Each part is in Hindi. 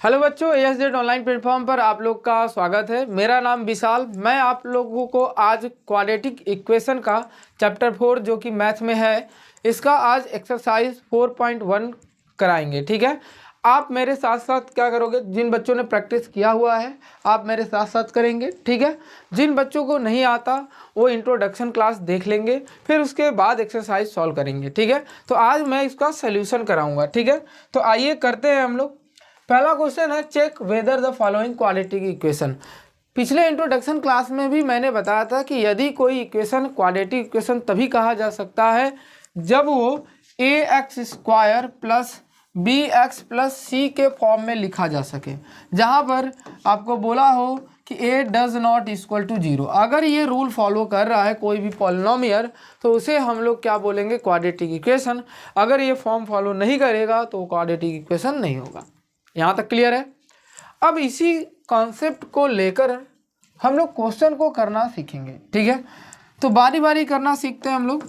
हेलो बच्चों, ASJED ऑनलाइन प्लेटफॉर्म पर आप लोग का स्वागत है। मेरा नाम विशाल। मैं आप लोगों को आज क्वाड्रेटिक इक्वेशन का चैप्टर 4 जो कि मैथ में है, इसका आज एक्सरसाइज 4.1 कराएंगे। ठीक है, आप मेरे साथ साथ क्या करोगे, जिन बच्चों ने प्रैक्टिस किया हुआ है आप मेरे साथ साथ करेंगे। ठीक है, जिन बच्चों को नहीं आता वो इंट्रोडक्शन क्लास देख लेंगे, फिर उसके बाद एक्सरसाइज सॉल्व करेंगे। ठीक है, तो आज मैं इसका सोल्यूशन कराऊंगा। ठीक है, तो आइए करते हैं हम लोग। पहला क्वेश्चन है, check whether the following quadratic equation. पिछले इंट्रोडक्शन क्लास में भी मैंने बताया था कि यदि कोई इक्वेशन क्वाड्रेटिक इक्वेशन तभी कहा जा सकता है जब वो ax² plus bx plus c के फॉर्म में लिखा जा सके, जहाँ पर आपको बोला हो कि a does not equal to 0। अगर ये रूल फॉलो कर रहा है कोई भी पॉलिनोमियल तो उसे हम लोग क्या बोलेंगे, क्वाड्रेटिक इक्वेशन। अगर ये फॉर्म फॉलो नहीं करेगा तो क्वाड्रेटिक इक्वेशन नहीं होगा। यहाँ तक क्लियर है। अब इसी कॉन्सेप्ट को लेकर हम लोग क्वेश्चन को करना सीखेंगे। ठीक है, तो बारी बारी करना सीखते हैं हम लोग।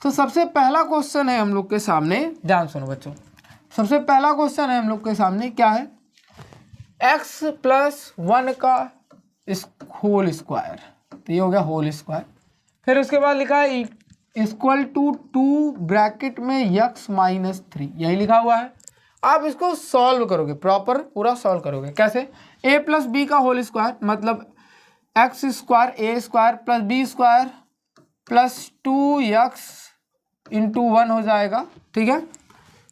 तो सबसे पहला क्वेश्चन है हम लोग के सामने, ध्यान सुनो बच्चों। सबसे पहला क्वेश्चन है हम लोग के सामने, क्या है, x+1 का होल स्क्वायर। तो ये हो गया होल स्क्वायर। फिर उसके बाद लिखा है इक्वल टू 2 ब्रैकेट में x-3, यही लिखा हुआ है। आप इसको सॉल्व करोगे, प्रॉपर पूरा सॉल्व करोगे। कैसे, a प्लस बी का होल स्क्वायर मतलब x² a² plus b² plus 2x into 1 हो जाएगा। ठीक है,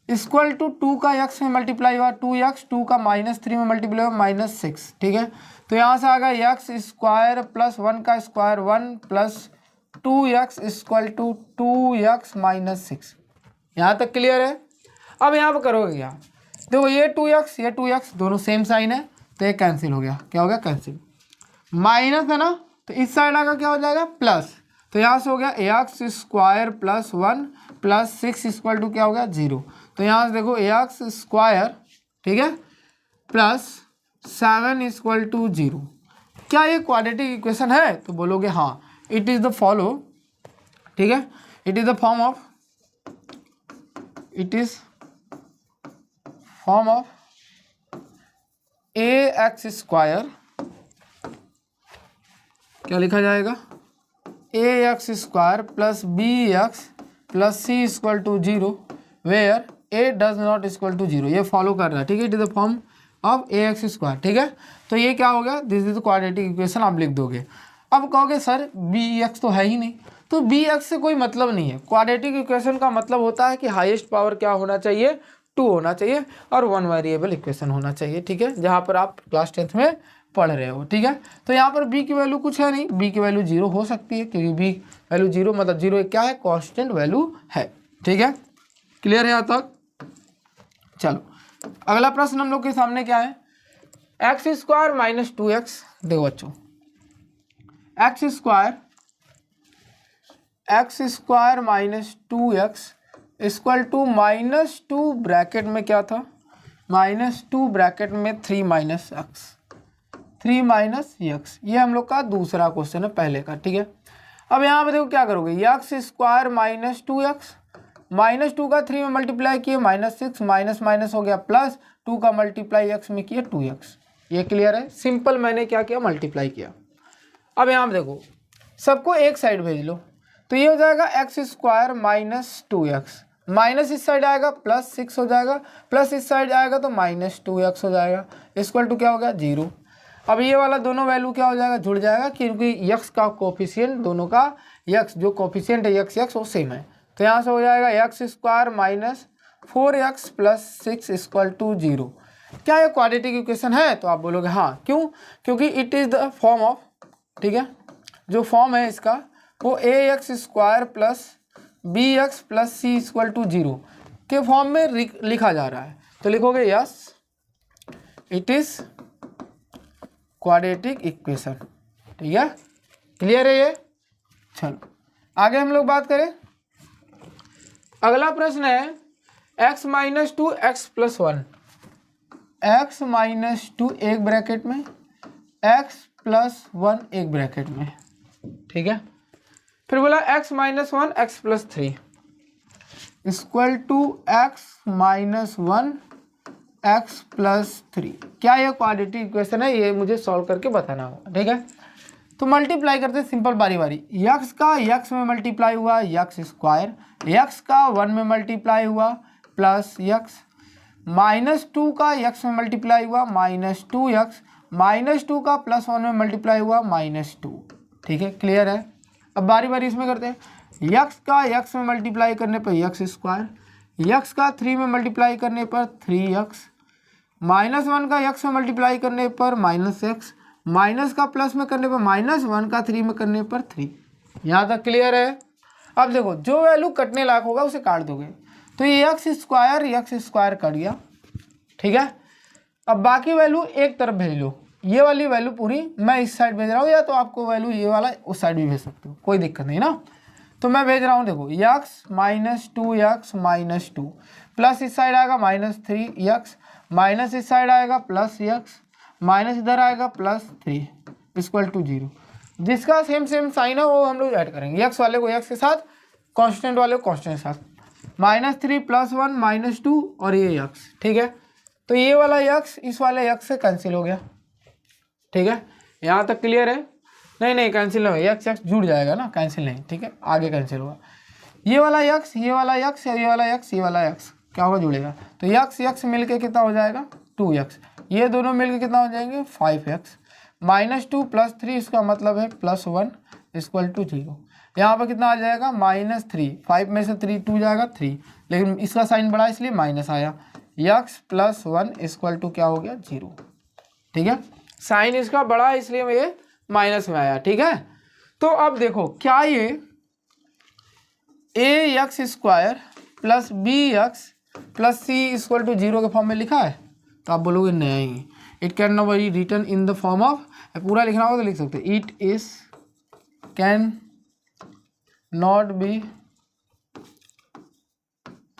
इक्वल टू 2 का x में मल्टीप्लाई हुआ 2x, 2 का -3 में मल्टीप्लाई हुआ -6। ठीक है, तो यहाँ से आ गया x² प्लस 1 का square 1 plus 2x equal to 2x -6। यहाँ तक क्लियर है। अब यहाँ पर करोगे क्या, देखो ये 2x दोनों सेम साइन है तो ये कैंसिल हो गया। क्या हो गया, कैंसिल। माइनस है ना, तो इस साइड आकर क्या हो जाएगा, प्लस। तो यहाँ से हो गया x² plus 1 plus 6 equal to क्या हो गया, 0। तो यहाँ से देखो x², ठीक है, प्लस 7 इक्वल टू 0। क्या ये क्वाड्रेटिक इक्वेशन है, तो बोलोगे हाँ, इट इज़ द फॉलो। ठीक है, it is the form of ax², क्या लिखा जाएगा, ax² plus bx plus c equal to 0 where a does not equal to 0। ये फॉलो कर रहा है। ठीक है, it is the form of ax²। ठीक है, तो ये क्या हो गया, this is the quadratic equation. आप लिख दोगे। अब कहोगे सर bx तो है ही नहीं, तो bx से कोई मतलब नहीं है। क्वाड्रेटिक इक्वेशन का मतलब होता है कि हाईएस्ट पावर क्या होना चाहिए, 2 होना चाहिए और 1 वेरिएबल इक्वेशन होना चाहिए। ठीक है, जहाँ पर आप क्लास 10th में पढ़ रहे हो। ठीक है, तो यहाँ पर b की वैल्यू कुछ है नहीं, b की वैल्यू 0 हो सकती है क्योंकि b वैल्यू 0 मतलब 0 क्या है, कांस्टेंट वैल्यू है। ठीक है, क्लियर है यहाँ तक। चलो अगला प्रश्न हम लोग के सामने क्या है, x² माइनस 2x। देखो बच्चों, x² minus 2x equal to -2 bracket में क्या था, -2 ब्रैकेट में 3 माइनस x। ये हम लोग का दूसरा क्वेश्चन है पहले का। ठीक है, अब यहाँ पे देखो क्या करोगे, x² माइनस 2x, -2 का 3 में मल्टीप्लाई किए -6, माइनस माइनस हो गया प्लस, 2 का मल्टीप्लाई x में किए 2x। ये क्लियर है, सिंपल। मैंने क्या किया, मल्टीप्लाई किया। अब यहाँ पे देखो, सबको एक साइड भेज लो, तो ये हो जाएगा x² माइनस 2x, माइनस इस साइड आएगा प्लस 6 हो जाएगा, प्लस इस साइड आएगा तो -2x हो जाएगा, इक्वल टू क्या हो गया, 0। अब ये वाला दोनों वैल्यू क्या हो जाएगा, जुड़ जाएगा क्योंकि x का कोफिशिएंट दोनों का, x जो कोफिशिएंट है x वो सेम है। तो यहाँ से हो जाएगा x² minus 4x plus 6 equal to 0। क्या ये क्वाड्रेटिक इक्वेशन है, तो आप बोलोगे हाँ। क्यों, क्योंकि it is the form of, ठीक है, जो फॉर्म है इसका वो ax² plus bx plus c equal to 0 के फॉर्म में लिखा जा रहा है। तो लिखोगे yes, it is quadratic equation. ठीक है, क्लियर है ये। चलो आगे हम लोग बात करें। अगला प्रश्न है x minus 2 x plus 1, x minus 2 एक ब्रैकेट में, x प्लस 1 एक ब्रैकेट में। ठीक है, फिर बोला x minus 1 x plus 3 equal to x minus 1 x plus 3। क्या ये क्वाड्रेटिक इक्वेशन है? ये मुझे सॉल्व करके बताना होगा, ठीक है। तो मल्टीप्लाई करते हैं सिंपल बारी बारी। यक्स का यक्स में मल्टीप्लाई हुआ यक्स स्क्वायर, यक्स का 1 में मल्टीप्लाई हुआ प्लस यक्स, -2 का यक्स में मल्टीप्लाई हुआ -2x, -2 का +1 में मल्टीप्लाई हुआ -2। ठीक है, क्लियर है। अब बारी बारी इसमें करते हैं। यक्स का यक्स में मल्टीप्लाई करने पर यक्स स्क्वायर, यक्स का 3 में मल्टीप्लाई करने पर 3x, -1 का यक्स में मल्टीप्लाई करने पर -x, माइनस का प्लस में करने पर -1 का 3 में करने पर 3। यहाँ तक क्लियर है। अब देखो जो वैल्यू कटने लायक होगा उसे काट दोगे, तो ये यक्स स्क्वायर कट गया, ठीक है। अब बाकी वैल्यू एक तरफ भेज लो, ये वाली वैल्यू पूरी मैं इस साइड भेज रहा हूँ, या तो आपको वैल्यू ये वाला उस साइड भी भेज सकते हो, कोई दिक्कत नहीं ना। तो मैं भेज रहा हूँ, देखो यक्स -2x -2 प्लस इस साइड आएगा -3x, माइनस इस साइड आएगा प्लस यक्स, माइनस इधर आएगा +3 = 0। जिसका सेम साइन है वो हम लोग ऐड करेंगे, यक्स वाले को यक्स के साथ, कांस्टेंट वाले को कांस्टेंट के साथ, -3 +1 -2 और ये यक्स, ठीक है। तो ये वाला यक्स इस वाले यक्स से कैंसिल हो गया, ठीक है। यहाँ तक क्लियर है? नहीं कैंसिल नहीं होगा, यक्स जुड़ जाएगा ना, कैंसिल नहीं, ठीक है, आगे कैंसिल होगा। ये वाला यक्स, ये वाला यक्स, ये वाला यक्स, ये वाला यक्स क्या होगा, जुड़ेगा। तो यक्स मिलके कितना हो जाएगा 2x, ये दोनों मिलके कितना हो जाएंगे 5x, -2 + 3 इसका मतलब है +1 = 0। यहाँ पर कितना आ जाएगा -3, 5 में से 3 2 जाएगा 3, लेकिन इसका साइन बड़ा इसलिए माइनस आया, x + 1 = क्या हो गया 0, ठीक है। साइन इसका बड़ा इसलिए ये माइनस में आया, ठीक है। तो अब देखो क्या ये ax² + bx + c = 0 के फॉर्म में लिखा है? तो आप बोलोगे नहीं, it can not be written in the form of, पूरा लिखना होगा तो लिख सकते हैं, it is can not be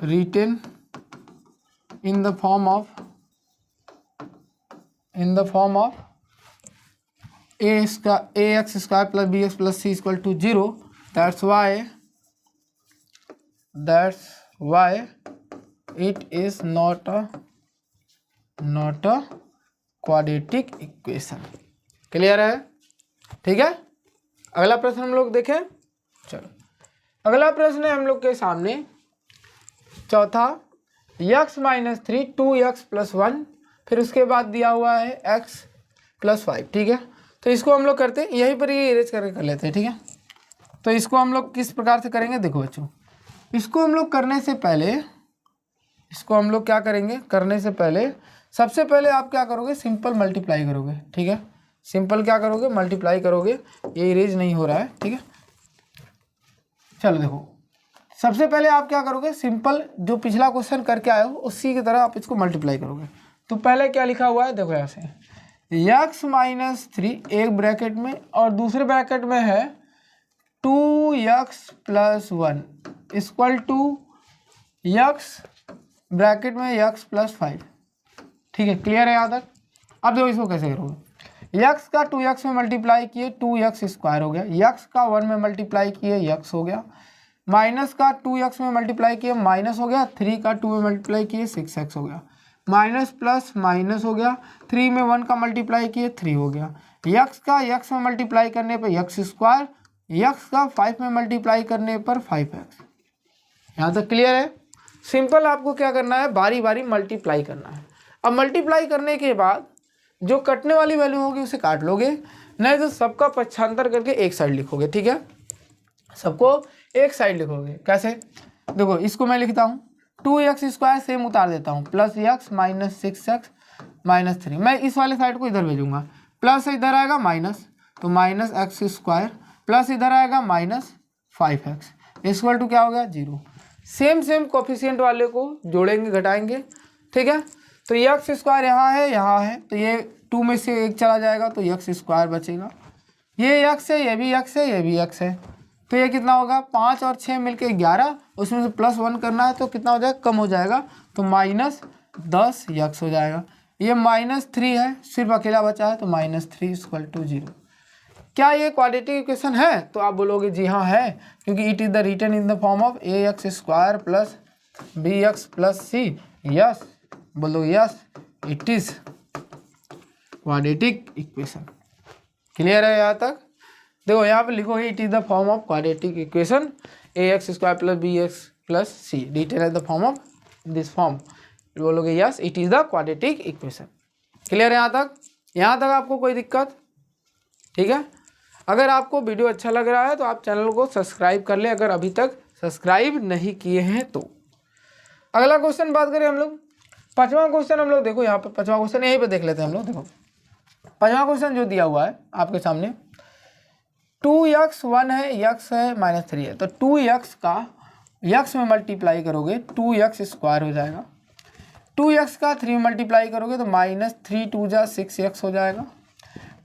written in the form of ax² + bx + c = 0। that's why it is not a quadratic equation. Clear है? ठीक है। अगला प्रश्न हम लोग देखें। चलो अगला प्रश्न है हम लोग के सामने चौथा, x - 3 2x + 1, फिर उसके बाद दिया हुआ है x + 5, ठीक है। तो इसको हम लोग करते हैं, यहीं पर ये इरेज करके कर लेते हैं, ठीक है। तो इसको हम लोग किस प्रकार से करेंगे, देखो बच्चों, इसको हम लोग करने से पहले, इसको हम लोग क्या करेंगे, करने से पहले सबसे पहले आप क्या करोगे, सिंपल मल्टीप्लाई करोगे, ठीक है। सिंपल क्या करोगे, मल्टीप्लाई करोगे, ये इरेज नहीं हो रहा है, ठीक है। चलो देखो, सबसे पहले आप क्या करोगे, सिंपल जो पिछला क्वेश्चन करके आए हो उसी की तरह आप इसको मल्टीप्लाई करोगे। तो पहले क्या लिखा हुआ है, देखो ऐसे, x - 3 एक ब्रैकेट में और दूसरे ब्रैकेट में है 2x + 1 = x ब्रैकेट में x + 5, ठीक है। क्लियर है यहाँ तक? अब देखो इसको कैसे करोगे, x का 2x में मल्टीप्लाई किए 2x² हो गया, x का 1 में मल्टीप्लाई किए x हो गया, माइनस का 2x में मल्टीप्लाई किए माइनस हो गया, 3 का 2 में मल्टीप्लाई किए 6x हो गया, माइनस प्लस माइनस हो गया, 3 में 1 का मल्टीप्लाई किए 3 हो गया, x का x में मल्टीप्लाई करने पर x², x का 5 में मल्टीप्लाई करने पर 5x। यहाँ तक क्लियर है? सिंपल आपको क्या करना है, बारी बारी मल्टीप्लाई करना है। अब मल्टीप्लाई करने के बाद जो कटने वाली वैल्यू होगी उसे काट लोगे, नहीं तो सबका पक्षांतर करके एक साइड लिखोगे, ठीक है। सबको एक साइड लिखोगे, कैसे, देखो इसको मैं लिखता हूँ 2x² सेम उतार देता हूँ, +x - 6x - 3, मैं इस वाले साइड को इधर भेजूंगा, प्लस इधर आएगा माइनस, तो -x² प्लस इधर आएगा -5x = क्या हो गया 0। सेम कोफिशिएंट वाले को जोड़ेंगे घटाएंगे, ठीक है। तो x² यहाँ है, तो ये 2 में से 1 चला जाएगा, तो x² बचेगा, ये x है, ये भी x है, ये भी x है, तो ये कितना होगा 5 और 6 मिलके 11, उसमें से +1 करना है तो कितना हो जाएगा, कम हो जाएगा, तो -10x हो जाएगा। ये -3 है, सिर्फ अकेला बचा है, तो -3 = 0। क्या ये क्वाड्रेटिक इक्वेशन है? तो आप बोलोगे जी हाँ है, क्योंकि it is the written in the form of ax² + bx + c। Yes, बोल दो yes it is quadratic equation. Clear है यहाँ तक? देखो यहाँ पे लिखोगे it is the form of quadratic equation ax² + bx + c detail है the form of this form, बोलोगे yes it is the quadratic equation. Clear है यहाँ तक? यहाँ तक आपको कोई दिक्कत? ठीक है, अगर आपको वीडियो अच्छा लग रहा है तो आप चैनल को सब्सक्राइब कर ले, अगर अभी तक सब्सक्राइब नहीं किए हैं तो। अगला क्वेश्चन बात करें हम लोग, पांचवा क्वेश्चन हम लोग, देखो यहाँ पे पांचवा क्वेश्चन यहीं पे देख लेते हैं हम लोग। देखो पांचवा क्वेश्चन जो दिया हुआ है आपके सामने, 2x 1 है, x है -3 है, तो 2x का x में मल्टीप्लाई करोगे 2x² हो जाएगा, 2x का 3 मल्टीप्लाई करोगे तो -3 2 जा 6x हो जाएगा,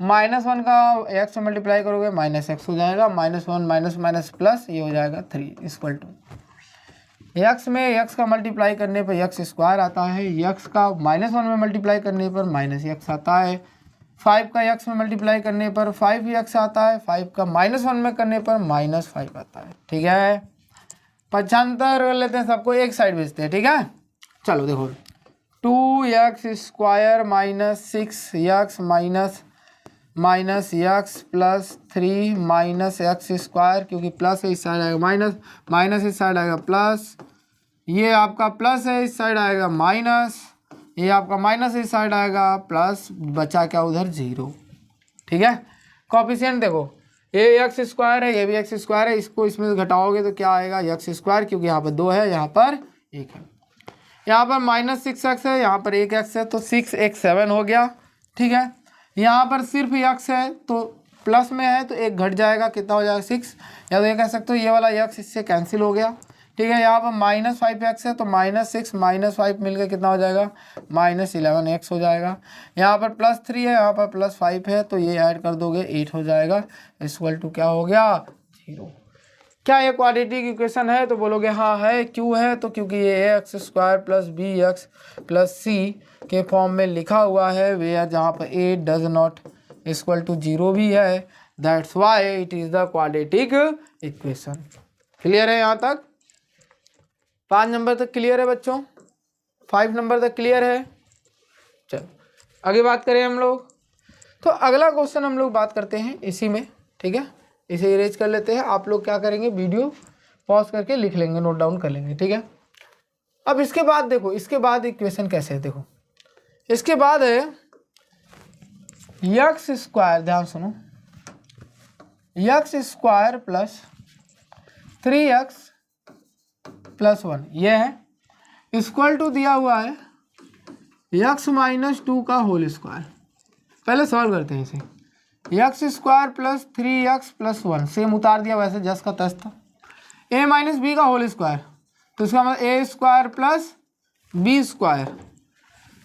-1 का x में मल्टीप्लाई करोगे -x हो जाएगा, -1 माइनस माइनस प्लस ये हो जाएगा 3 = x में x का मल्टीप्लाई करने पर x² आता है, x का -1 में मल्टीप्लाई करने पर -x आता है, 5 का x में मल्टीप्लाई करने पर 5x आता है, 5 का -1 में करने पर -5 आता है। ठीक है, पक्षांतर कर लेते हैं, सबको एक साइड भेजते हैं। ठीक है, चलो देखो 2x² - 6x -x + 3 -x², क्योंकि प्लस है इस साइड आएगा माइनस, माइनस इस साइड आएगा प्लस, ये आपका प्लस है इस साइड आएगा माइनस, ये आपका माइनस इस साइड आएगा प्लस, बचा क्या उधर 0। ठीक है, कोएफिशिएंट देखो ये x² है, ये भी x² है, इसको इसमें घटाओगे तो क्या आएगा x², क्योंकि यहाँ पर 2 है, यहाँ पर 1 है, यहाँ पर -6x है, यहाँ पर 1x है, तो 6x 7 हो गया। ठीक है, यहाँ पर सिर्फ x है तो प्लस में है तो 1 घट जाएगा, कितना हो जाएगा 6, या तो ये कह सकते हो ये वाला x इससे कैंसिल हो गया। ठीक है, यहाँ पर -5x है तो -6 -5 मिलकर कितना हो जाएगा -11x हो जाएगा, यहाँ पर +3 है, यहाँ पर +5 है, तो ये ऐड कर दोगे 8 हो जाएगा, = क्या हो गया 0। क्या ये क्वाड्रेटिक इक्वेशन है? तो बोलोगे हाँ है। क्यों है? तो क्योंकि ये ax² + bx + c के फॉर्म में लिखा हुआ है, वे जहाँ पर a डज नॉट = 0 भी है, that's why it is the quadratic equation. Clear है यहाँ तक? 5 नंबर तक क्लियर है बच्चों? 5 नंबर तक क्लियर है? चलो आगे बात करें हम लोग, तो अगला क्वेश्चन हम लोग बात करते हैं इसी में। ठीक है, इसे इरेज कर लेते हैं, आप लोग क्या करेंगे वीडियो पॉज करके लिख लेंगे, नोट डाउन कर लेंगे। ठीक है, अब इसके बाद देखो, इसके बाद इक्वेशन कैसे है, देखो इसके बाद है x², ध्यान सुनो, x² + 3x + 1 ये है, = दिया हुआ है x - 2 का होल स्क्वायर। पहले सॉल्व करते हैं इसे, x² + 3x + 1 सेम उतार दिया वैसे जस का तस था, a - b का होल स्क्वायर, तो इसका मतलब a² + b²,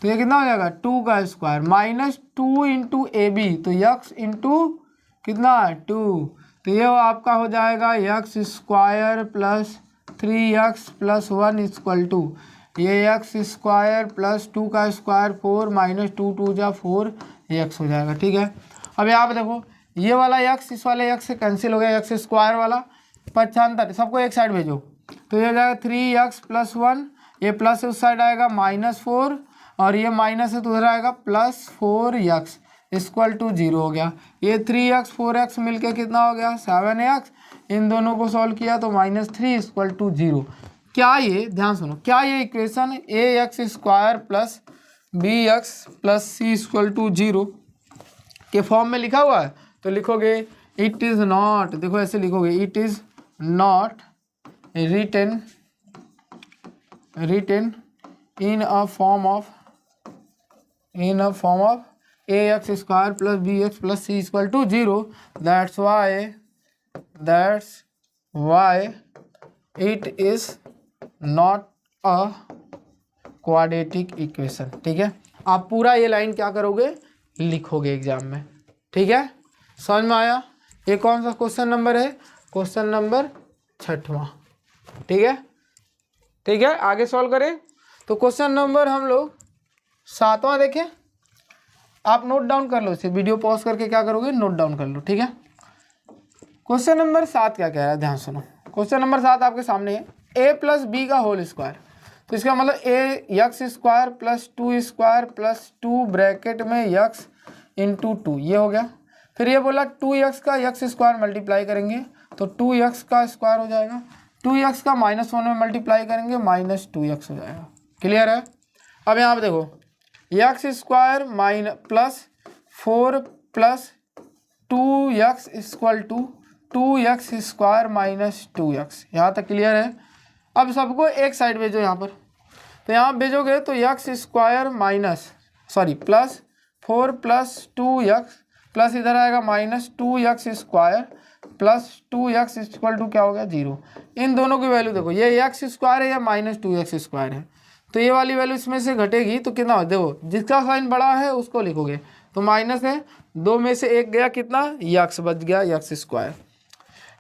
तो ये कितना हो जाएगा 2 का स्क्वायर, -2 × ab, तो x × कितना 2, तो ये आपका हो जाएगा x² + 3x + 1 = ये x² + 2 का स्क्वायर 4 -2 2 जा 4x हो जाएगा। ठीक है, अब यहाँ पे देखो ये वाला x इस वाले x से कैंसिल हो गया, x² वाला पक्षांतर, सबको एक साइड भेजो, तो ये हो जाएगा 3x + 1, ये प्लस उस साइड आएगा -4, और ये माइनस है तो उधर आएगा +4x = 0 हो गया। ये 3x 4x मिलके कितना हो गया 7x, इन दोनों को सॉल्व किया तो -3 = 0। क्या ये, ध्यान सुनो, क्या ये इक्वेशन ax² + bx + c = 0 के फॉर्म में लिखा हुआ है? तो लिखोगे इट इज़ नॉट, देखो ऐसे लिखोगे it is not written in a form of ax² + bx + c = 0, that's why it is not a quadratic equation। ठीक है, आप पूरा ये लाइन क्या करोगे, लिखोगे एग्जाम में। ठीक है, समझ में आया? ये कौन सा क्वेश्चन नंबर है? क्वेश्चन नंबर 6वां। ठीक है, ठीक है, आगे सॉल्व करें। तो क्वेश्चन नंबर हम लोग 7वां देखें, आप नोट डाउन कर लो इसे, वीडियो पॉज करके क्या करोगे, नोट डाउन कर लो। ठीक है, क्वेश्चन नंबर 7 क्या कह रहा है, ध्यान सुनो। क्वेश्चन नंबर 7 आपके सामने है a + b का होल स्क्वायर। तो इसका मतलब a x square plus 2 square plus 2 bracket में यक्स इंटू 2 ये हो गया। फिर ये बोला 2x का यक्स स्क्वायर मल्टीप्लाई करेंगे तो 2x का स्क्वायर हो जाएगा, 2x का -1 में मल्टीप्लाई करेंगे -2x हो जाएगा। क्लियर है। अब यहाँ पे देखो x square plus 4 plus 2x equal to 2x square -2x, यहाँ तक क्लियर है। अब सबको एक साइड भेजो यहाँ पर, तो यहाँ भेजोगे तो x square plus 4 plus 2x plus इधर आएगा -2x square plus 2x equal to क्या हो गया 0। इन दोनों की वैल्यू देखो, ये x स्क्वायर है या -2x स्क्वायर है, तो ये वाली वैल्यू इसमें से घटेगी तो कितना हो, देखो जिसका साइन बड़ा है उसको लिखोगे तो माइनस है, 2 में से 1 गया कितना x बच गया x स्क्वायर।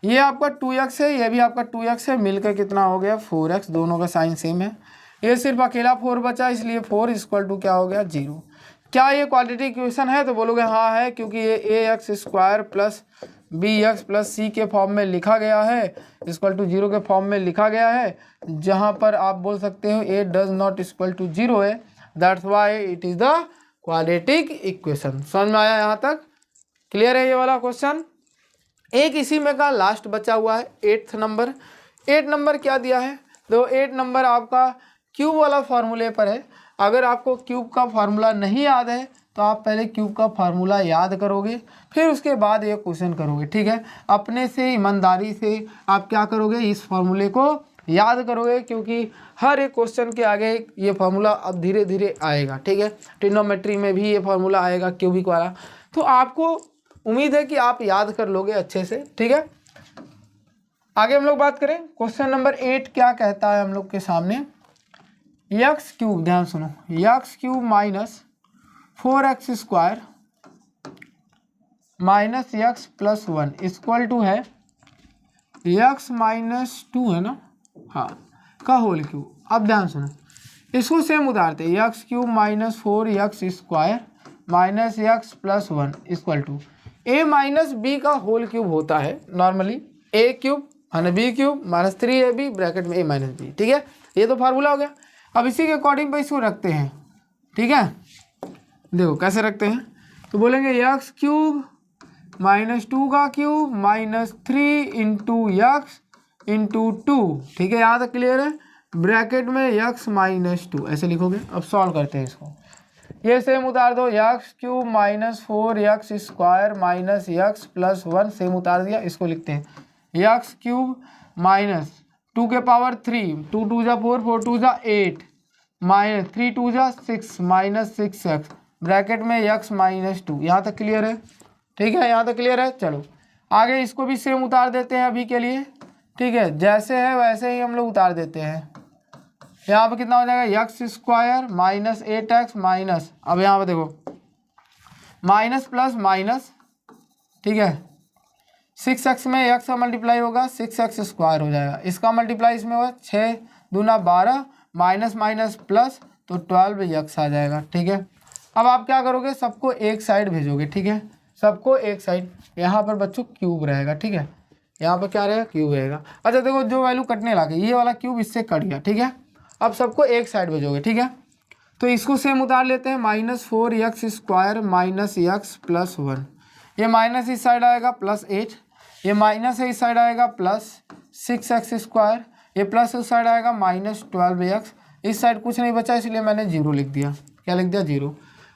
ये आपका 2x है, ये भी आपका 2x है, मिलकर कितना हो गया 4x, दोनों का साइन सेम है। ये सिर्फ अकेला 4 बचा इसलिए 4 इक्वल टू क्या हो गया 0। क्या ये क्वाड्रेटिक इक्वेशन है, तो बोलोगे हाँ है, क्योंकि ये ax square plus bx plus c के फॉर्म में लिखा गया है, इक्वल टू 0 के फॉर्म में लिखा गया है, जहाँ पर आप बोल सकते हो a does not equal to 0 है, that's why it is the quadratic equation. समझ में आया यहाँ तक, क्लियर है ये वाला क्वेश्चन। एक इसी में का लास्ट बचा हुआ है 8th नंबर। 8 नंबर क्या दिया है, तो 8 नंबर आपका क्यूब वाला फार्मूले पर है। अगर आपको क्यूब का फार्मूला नहीं याद है तो आप पहले क्यूब का फार्मूला याद करोगे, फिर उसके बाद ये क्वेश्चन करोगे, ठीक है। अपने से ईमानदारी से आप क्या करोगे, इस फार्मूले को याद करोगे, क्योंकि हर एक क्वेश्चन के आगे ये फार्मूला अब धीरे धीरे आएगा, ठीक है। ट्रिग्नोमेट्री में भी ये फार्मूला आएगा क्यूबिक वाला, तो आपको उम्मीद है कि आप याद कर लोगे अच्छे से, ठीक है। आगे हम लोग बात करें, क्वेश्चन नंबर 8 क्या कहता है हम लोग के सामने, यक्स क्यूब, ध्यान सुनो, x cube minus 4x square minus x plus 1 equal to है यक्स -2 है ना, हाँ, का होल क्यूब। अब ध्यान सुनो, इसको सेम उतारते, x cube minus 4x square minus x plus 1 equal to a minus b का होल क्यूब होता है normally, a cube minus b cube minus 3ab bracket में a माइनस बी, ठीक है। ये तो फार्मूला हो गया। अब इसी के अकॉर्डिंग पे इसको रखते हैं, ठीक है। देखो कैसे रखते हैं, तो बोलेंगे यक्स क्यूब -2 का क्यूब -3 इंटू यक्स इंटू 2, ठीक है, यहाँ तक क्लियर है। ब्रैकेट में यक्स -2 ऐसे लिखोगे। अब सॉल्व करते हैं इसको, ये सेम उतार दो, x cube -4x square minus x plus 1 same उतार दिया, इसको लिखते हैं यक्स क्यूब -2 के पावर 3, 2 2 जा 4, 4 2 जा 8 माइनस 3 2 जा 6 माइनस 6x ब्रैकेट में यक्स -2। यहाँ तक क्लियर है, ठीक है, यहाँ तक क्लियर है। चलो आगे इसको भी सेम उतार देते हैं अभी के लिए, ठीक है, जैसे है वैसे ही हम लोग उतार देते हैं। यहाँ पे कितना हो जाएगा, x square minus 8x minus, अब यहाँ पे देखो माइनस प्लस माइनस, ठीक है, 6x में यक्स का मल्टीप्लाई होगा 6x स्क्वायर हो जाएगा, इसका मल्टीप्लाई इसमें होगा 6 दूना 12 माइनस माइनस प्लस तो 12x आ जाएगा, ठीक है। अब आप क्या करोगे, सबको एक साइड भेजोगे, ठीक है, सबको एक साइड। यहाँ पर बच्चों क्यूब रहेगा, ठीक है, यहाँ पर क्या रहेगा क्यूब रहेगा। अच्छा देखो जो वैल्यू कटने लगे, ये वाला क्यूब इससे कट गया, ठीक है। अब सबको एक साइड भेजोगे, ठीक है, तो इसको सेम उतार लेते हैं, -4x square minus x plus 1, ये माइनस इस साइड आएगा +8, ये माइनस है इस साइड आएगा प्लस 6x स्क्वायर, ये प्लस उस साइड आएगा -12x, इस साइड कुछ नहीं बचा इसलिए मैंने 0 लिख दिया। क्या लिख दिया 0।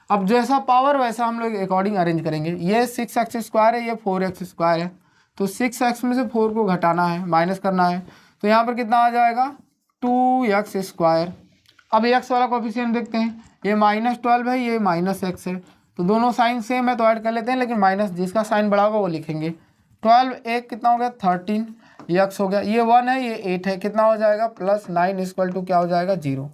अब जैसा पावर वैसा हम लोग अकॉर्डिंग अरेंज करेंगे। ये 6x स्क्वायर है, ये 4x स्क्वायर है, तो 6x में से 4 को घटाना है, माइनस करना है, तो यहाँ पर कितना आ जाएगा 2x स्क्वायर। अब x वाला कोफिशिएंट देखते हैं, ये -12 है, ये -x है, तो दोनों साइन सेम है तो ऐड कर लेते हैं, लेकिन माइनस जिसका साइन बड़ा होगा वो लिखेंगे। 12 एक कितना हो गया 13 x हो गया, ये 1 है, ये 8 है, कितना हो जाएगा +9 इक्वल टू क्या हो जाएगा 0।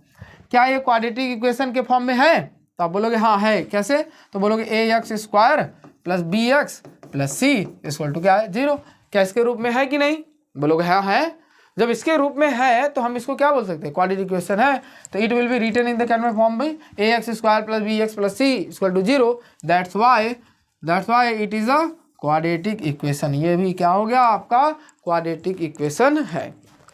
क्या ये क्वाड्रेटिक इक्वेशन के फॉर्म में है, तो आप बोलोगे हाँ है। कैसे, तो बोलोगे ax square plus bx plus c equal to क्या है 0। क्या इसके रूप में है कि नहीं, बोलोगे हाँ है। जब इसके रूप में है तो हम इसको क्या बोल सकते हैं, क्वाड्रेटिक इक्वेशन है, तो it will be written in the can form by ax square plus bx plus c equal to 0, that's why it is a quadratic equation. ये भी क्या हो गया आपका क्वाड्रेटिक इक्वेशन है,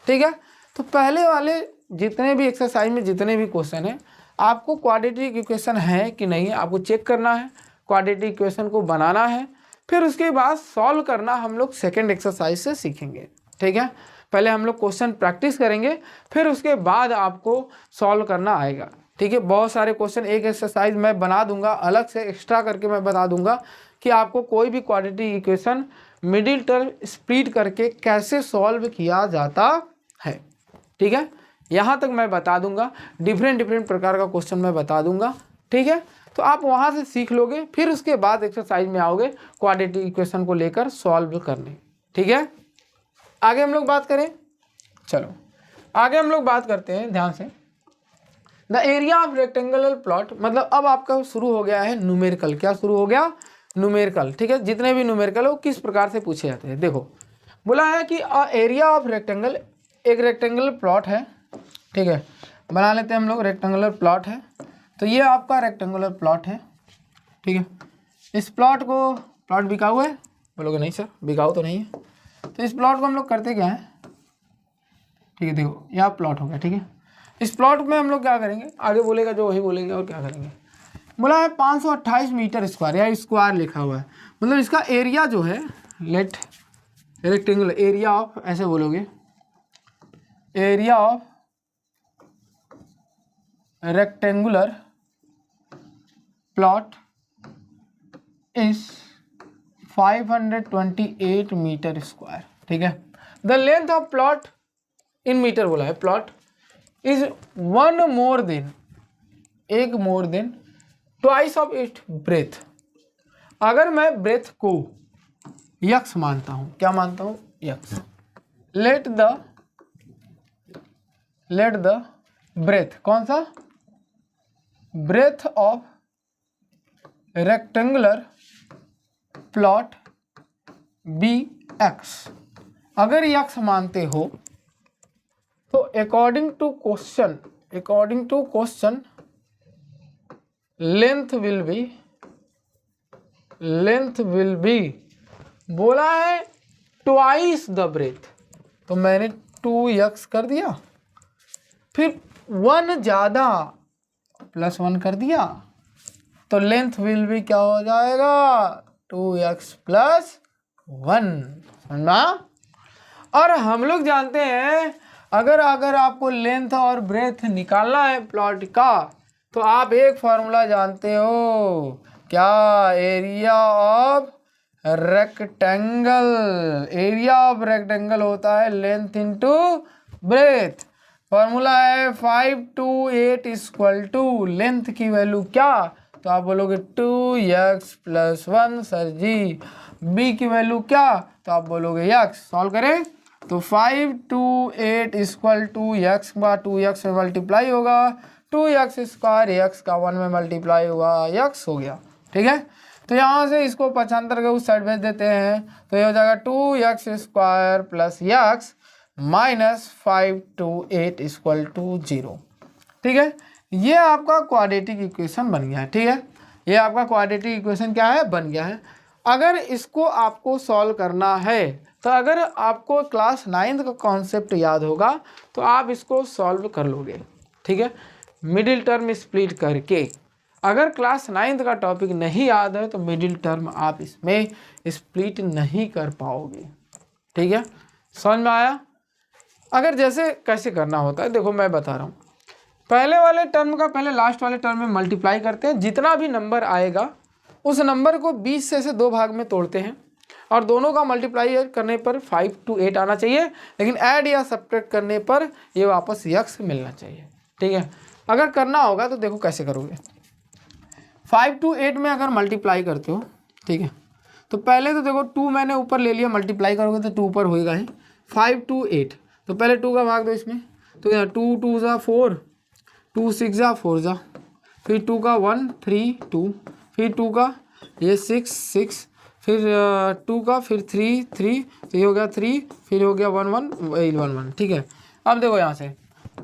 ठीक है। तो पहले वाले जितने भी एक्सरसाइज में जितने भी क्वेश्चन हैं आपको क्वाड्रेटिक इक्वेशन है कि नहीं आपको चेक करना है, क्वाड्रेटिक इक्वेशन को बनाना है, फिर उसके बाद सॉल्व करना हम लोग सेकेंड एक्सरसाइज से सीखेंगे। ठीक है, पहले हम लोग क्वेश्चन प्रैक्टिस करेंगे, फिर उसके बाद आपको सॉल्व करना आएगा। ठीक है, बहुत सारे क्वेश्चन एक एक्सरसाइज मैं बना दूंगा, अलग से एक्स्ट्रा करके मैं बता दूंगा कि आपको कोई भी quadratic equation middle term split करके कैसे सॉल्व किया जाता है। ठीक है, यहाँ तक मैं बता दूंगा, डिफरेंट प्रकार का क्वेश्चन मैं बता दूंगा। ठीक है, तो आप वहाँ से सीख लोगे, फिर उसके बाद एक्सरसाइज में आओगे क्वाड्रेटिक इक्वेशन को लेकर सॉल्व करने। ठीक है, आगे हम लोग बात करें, चलो आगे हम लोग बात करते हैं ध्यान से। The area of rectangular plot, मतलब अब आपका शुरू हो गया है न्यूमेरिकल। क्या शुरू हो गया? न्यूमेरिकल। ठीक है, जितने भी न्यूमेरिकल हो किस प्रकार से पूछे जाते हैं। देखो बोला है कि एरिया ऑफ रेक्टेंगल, एक रेक्टेंगुलर प्लॉट है। ठीक है, बना लेते हैं हम लोग, रेक्टेंगुलर प्लॉट है। तो ये आपका रेक्टेंगुलर प्लॉट है। ठीक है, इस प्लॉट को, प्लॉट बिकाऊ है बोलोगे? नहीं सर बिकाऊ तो नहीं है। तो इस प्लॉट को हम लोग करते क्या है, ठीक है, देखो यह प्लॉट हो गया। ठीक है, इस प्लॉट में हम लोग क्या करेंगे, आगे बोलेगा जो वही बोलेंगे, और क्या करेंगे। बोला है 528 मीटर स्क्वायर, या स्क्वायर लिखा हुआ है, मतलब इसका एरिया जो है, लेट रेक्टेंगुलर एरिया ऑफ, ऐसे बोलोगे, area of rectangular plot is 528 metre square. ठीक है, the length of plot in metre बोला है, plot is one more than, एक more than twice of it breadth. अगर मैं ब्रेथ को यक्स मानता हूं, क्या मानता हूं? यक्स। लेट द ब्रेथ, कौन सा? Breadth of rectangular plot be x. अगर यक्स मानते हो तो according to question length will be बोला है ट्वाइस द ब्रेथ, तो मैंने 2x कर दिया, फिर 1 ज़्यादा +1 कर दिया, तो लेंथ विल बी क्या हो जाएगा? 2x + 1। समझा? और हम लोग जानते हैं अगर आपको लेंथ और ब्रेथ निकालना है प्लॉट का, तो आप एक फॉर्मूला जानते हो, क्या? Area of rectangle. Area of rectangle होता है लेंथ इंटू ब्रेथ। फॉर्मूला है 528 = लेंथ की वैल्यू क्या? तो आप बोलोगे 2x + 1 सर जी। b की वैल्यू क्या? तो आप बोलोगे x। सॉल्व करें तो 528 = x का 2x में मल्टीप्लाई होगा, 2x स्क्वायर x का 1 में मल्टीप्लाई होगा, x हो गया। ठीक है, तो यहाँ से इसको 75 के उस साइड भेज देते हैं, तो ये हो जाएगा 2x स्क्वायर + x माइनस 528 = 0। ठीक है, ये आपका क्वाड्रेटिक इक्वेशन बन गया है। ठीक है, ये आपका क्वाड्रेटिक इक्वेशन क्या है? बन गया है। अगर इसको आपको सॉल्व करना है, तो अगर आपको क्लास 9th का कॉन्सेप्ट याद होगा तो आप इसको सॉल्व कर लोगे। ठीक है, मिडिल टर्म स्प्लिट करके। अगर क्लास 9th का टॉपिक नहीं याद है तो मिडिल टर्म आप इसमें स्प्लिट नहीं कर पाओगे। ठीक है, समझ में आया? अगर जैसे कैसे करना होता है, देखो मैं बता रहा हूँ। पहले वाले टर्म का पहले लास्ट वाले टर्म में मल्टीप्लाई करते हैं, जितना भी नंबर आएगा उस नंबर को 20 से 2 भाग में तोड़ते हैं, और दोनों का मल्टीप्लाई करने पर 5 to 8 आना चाहिए, लेकिन ऐड या सब्ट्रैक्ट करने पर ये वापस x मिलना चाहिए। ठीक है, अगर करना होगा तो देखो कैसे करोगे। 5 to 8 में अगर मल्टीप्लाई करते हो, ठीक है, तो पहले तो देखो 2 मैंने ऊपर ले लिया, मल्टीप्लाई करोगे तो 2 ऊपर होएगा ही। 5 to 8 तो पहले 2 का भाग दो इसमें, तो यहाँ 2 2 ज़ा 4, 2 6 ज़ा 4 ज़ा, फिर 2 का 1 3 2, फिर 2 का ये 6 6, फिर 2 का फिर 3 3, तो ये हो गया 3, फिर हो गया 1 1 1 1। ठीक है, अब देखो यहाँ से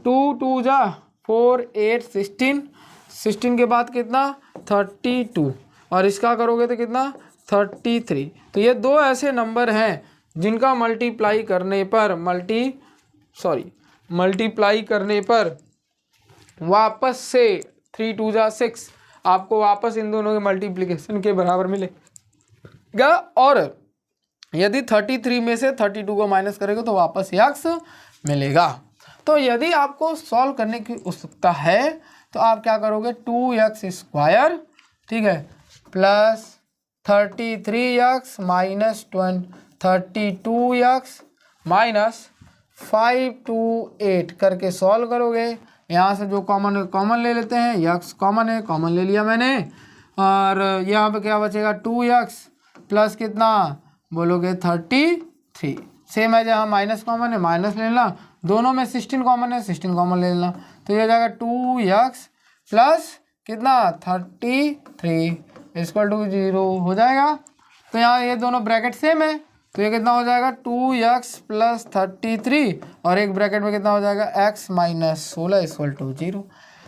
2 2 ज़ा 4 8 16, 16 के बाद कितना 32, और इसका करोगे तो कितना 33। तो ये दो ऐसे नंबर हैं जिनका मल्टीप्लाई करने पर मल्टीप्लाई करने पर वापस से 3 2 जा 6 आपको वापस इन दोनों के मल्टीप्लिकेशन के बराबर मिलेगा। और यदि 33 में से 32 को माइनस करेगा तो वापस यक्स मिलेगा। तो यदि आपको सॉल्व करने की उत्सुकता है तो आप क्या करोगे, 2x² ठीक है plus 33x minus 32x minus 5 2 8 करके सॉल्व करोगे। यहाँ से जो कॉमन कॉमन ले लेते हैं, यक्स कॉमन है, कॉमन ले लिया मैंने, और यहाँ पे क्या बचेगा 2x प्लस कितना बोलोगे 33। सेम है, जहाँ माइनस कॉमन है माइनस ले लेना, दोनों में 16 कॉमन है 16 कॉमन ले लेना, तो ये हो जाएगा 2x प्लस कितना 33 इक्वल टू 0 हो जाएगा। तो यहाँ ये दोनों ब्रैकेट सेम है, तो ये कितना हो जाएगा 2x प्लस 33 और एक ब्रैकेट में कितना हो जाएगा x माइनस 16 इक्वल टू 0।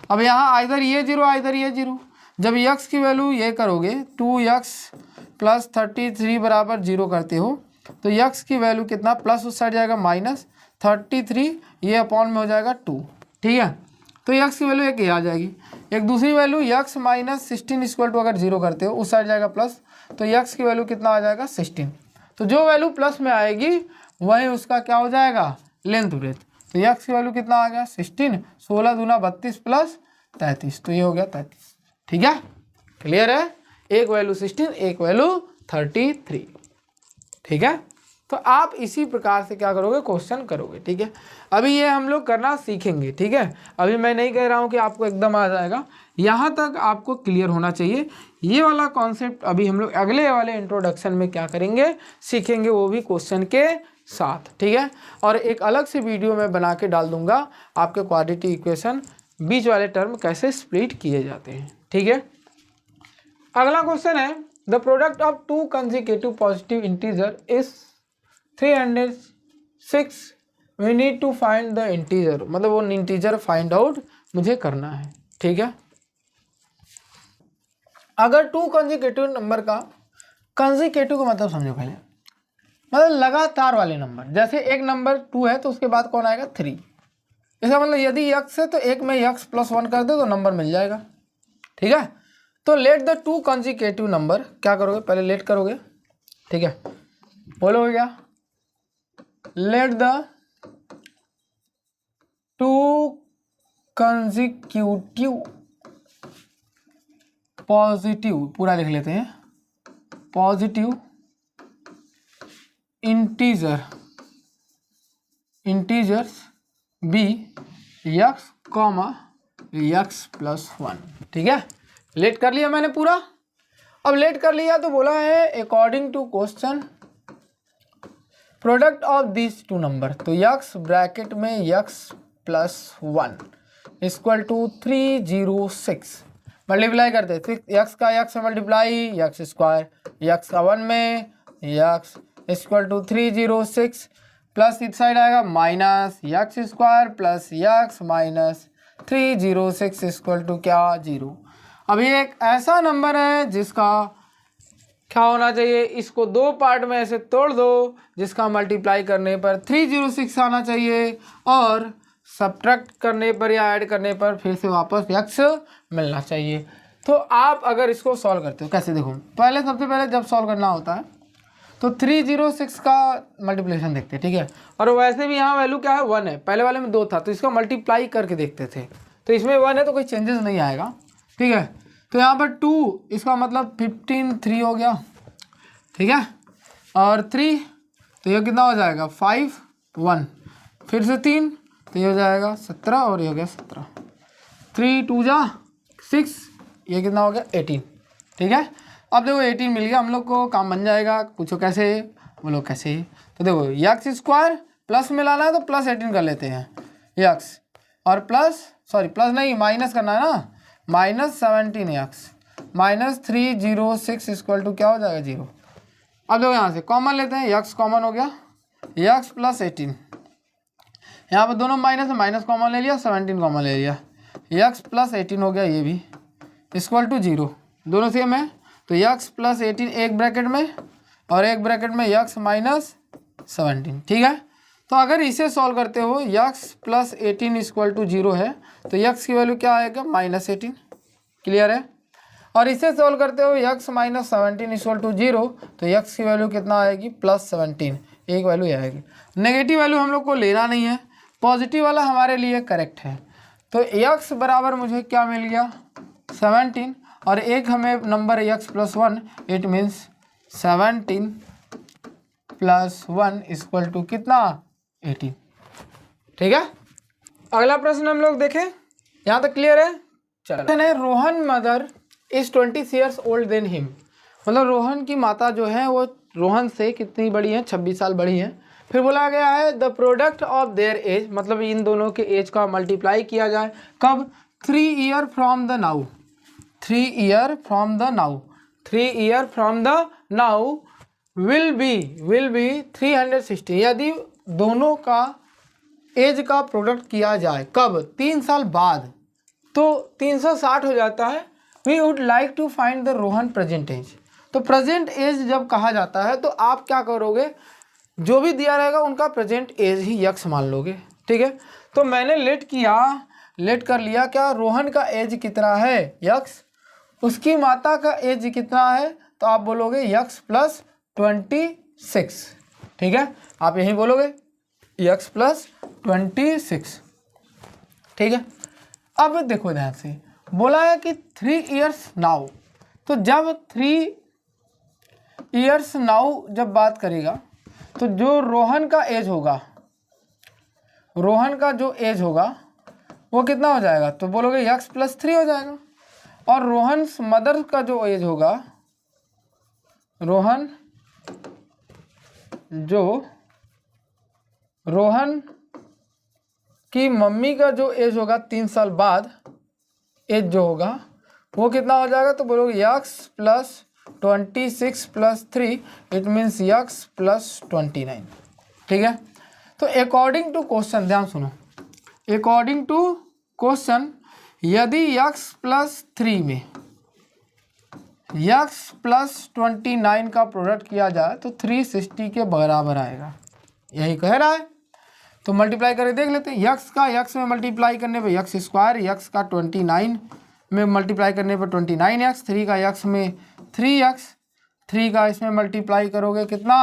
अब यहाँ आइदर ये 0 आइदर ये 0, जब x की वैल्यू ये करोगे 2x प्लस 33 बराबर 0 करते हो तो x की वैल्यू कितना प्लस उस साइड जाएगा माइनस 33, ये अपॉन में हो जाएगा 2, ठीक है। तो x की वैल्यू एक ये आ जाएगी। एक दूसरी value x minus 16 equal to अगर 0 करते हो उस साइड जाएगा प्लस, तो x की वैल्यू कितना आ जाएगा 16। तो जो वैल्यू प्लस में आएगी वही उसका क्या हो जाएगा लेंथ ब्रेथ। तो x की वैल्यू कितना आ गया 16, 16 दूना 32 प्लस 33, तो ये हो गया 33, ठीक है। क्लियर है, एक वैल्यू 16 एक वैल्यू 33, ठीक है। तो आप इसी प्रकार से क्या करोगे क्वेश्चन करोगे, ठीक है। अभी ये हम लोग करना सीखेंगे, ठीक है। अभी मैं नहीं कह रहा हूँ कि आपको एकदम आ जाएगा, यहाँ तक आपको क्लियर होना चाहिए। ये वाला कॉन्सेप्ट अभी हम लोग अगले वाले इंट्रोडक्शन में क्या करेंगे सीखेंगे, वो भी क्वेश्चन के साथ, ठीक है। और एक अलग से वीडियो में बना के डाल दूंगा आपके क्वाड्रेटिक इक्वेशन बीच वाले टर्म कैसे स्प्लिट किए जाते हैं, ठीक है। अगला क्वेश्चन है the product of 2 consecutive positive integer is 306, we need to find the integer, मतलब वो इंटीजर फाइंड आउट मुझे करना है, ठीक है। अगर 2 कंसेक्यूटिव नंबर का कंसेक्यूटिव का मतलब समझो पहले, मतलब लगातार वाले नंबर, जैसे एक नंबर 2 है तो उसके बाद कौन आएगा 3, इसका मतलब यदि x है तो एक में x प्लस 1 कर दो तो नंबर मिल जाएगा, ठीक है। तो लेट द 2 कंसेक्यूटिव नंबर, क्या करोगे पहले लेट करोगे, ठीक है, बोलोगे क्या, लेट द 2 कंसेक्यूटिव पॉजिटिव, पूरा लिख लेते हैं, positive integers be x comma x plus 1, ठीक है। लेट कर लिया मैंने पूरा। अब लेट कर लिया तो बोला है according to question product of this 2 number, तो x ब्रैकेट में x plus 1 equal to 306, multiply करते हैं, x का x से मल्टीप्लाई x स्क्वायर, x का 1 में x इक्वल टू 306 प्लस इस साइड आएगा minus x square plus x minus 306 equal to क्या 0। अभी एक ऐसा नंबर है जिसका क्या होना चाहिए, इसको 2 पार्ट में ऐसे तोड़ दो जिसका मल्टीप्लाई करने पर 306 आना चाहिए और सब्ट्रैक्ट करने पर या ऐड करने पर फिर से वापस x मिलना चाहिए। तो आप अगर इसको सॉल्व करते हो कैसे, देखो पहले सबसे पहले जब सॉल्व करना होता है तो 306 का मल्टीप्लिकेशन देखते हैं, ठीक है। और वैसे भी यहाँ वैल्यू क्या है 1 है, पहले वाले में 2 था तो इसका मल्टीप्लाई करके देखते थे, तो इसमें 1 है तो कोई चेंजेस नहीं आएगा, ठीक है। तो यहाँ पर 2 इसका मतलब 15 3 हो गया, ठीक है, और 3 तो ये कितना हो जाएगा 5 1, फिर से 3 तो ये हो जाएगा 17 और ये हो गया 17, 3 2 जा 6, ये कितना हो गया 18, ठीक है। अब देखो 18 मिल गया हम लोग को, काम बन जाएगा। पूछो कैसे, बोलो कैसे, तो देखो x स्क्वायर प्लस में लाना है तो प्लस 18 कर लेते हैं x, और प्लस प्लस नहीं माइनस करना है ना, minus 17x minus 306 equal to क्या हो जाएगा 0। अब देखो यहाँ से कॉमन लेते हैं, x कॉमन हो गया, x प्लस 18, यहाँ पर दोनों माइनस है, माइनस कॉमन ले लिया, 17 कॉमन ले लिया, x प्लस 18 हो गया, ये भी इक्वल टू 0, दोनों सेम है। तो x प्लस 18 एक ब्रैकेट में और एक ब्रैकेट में x माइनस 17, ठीक है। तो अगर इसे सॉल्व करते हो x प्लस 18 इक्वल टू 0 है तो x की वैल्यू क्या आएगा -18। क्लियर है। और इसे सॉल्व करते हो x माइनस 17 इक्वल टू 0 तो x की वैल्यू कितना आएगी +17, एक वैल्यू आएगी। नेगेटिव वैल्यू हम लोग को लेना नहीं है, पॉजिटिव वाला हमारे लिए करेक्ट है। तो x बराबर मुझे क्या मिल गया 17 और एक हमें number x plus 1, it means 17 plus 1 equal to कितना 18। ठीक है। अगला प्रश्न हम लोग देखें, यहाँ तक क्लियर है। चलो, Rohan mother is 20 years old than him, मतलब रोहन की माता जो है वो रोहन से कितनी बड़ी है 26 साल बड़ी है। फिर बोला गया है the product of their age, मतलब इन दोनों के एज का मल्टीप्लाई किया जाए कब 3 year from the now, 3 year from the now, 3 year from the now will be 360। यदि दोनों का एज का प्रोडक्ट किया जाए कब 3 साल बाद तो 360 हो जाता है। We would like to find the Rohan present age. तो प्रेजेंट एज जब कहा जाता है तो आप क्या करोगे, जो भी दिया रहेगा उनका प्रेजेंट एज ही यक्स मान लोगे। ठीक है। तो मैंने लेट कर लिया क्या, रोहन का एज कितना है यक्स, उसकी माता का एज कितना है तो आप बोलोगे यक्स प्लस 26। ठीक है, आप यही बोलोगे यक्स प्लस 26। ठीक है। अब देखो ध्यान से, बोला है कि 3 इयर्स नाउ, तो जब 3 इयर्स नाउ जब बात करेगा तो जो रोहन का एज होगा, रोहन का जो एज होगा वो कितना हो जाएगा, तो बोलोगे यक्स प्लस 3 हो जाएगा। और रोहन मदर का जो एज होगा, रोहन की मम्मी का जो एज होगा 3 साल बाद एज जो होगा वो कितना हो जाएगा, तो बोलोगे x plus 26 plus 3, it means x plus 29। ठीक है। तो अकॉर्डिंग टू क्वेश्चन, ध्यान सुनो, अकॉर्डिंग टू क्वेश्चन यदि यक्स प्लस 3 में यक्स प्लस 29 का प्रोडक्ट किया जाए तो 360 के बराबर आएगा, यही कह रहा है। तो मल्टीप्लाई करके देख लेते हैं, यक्स का यक्स में मल्टीप्लाई करने पे यक्स स्क्वायर, यक्स का 29 में मल्टीप्लाई करने पर 29x, 3 का यक्स में 3x, 3 का इसमें मल्टीप्लाई करोगे कितना,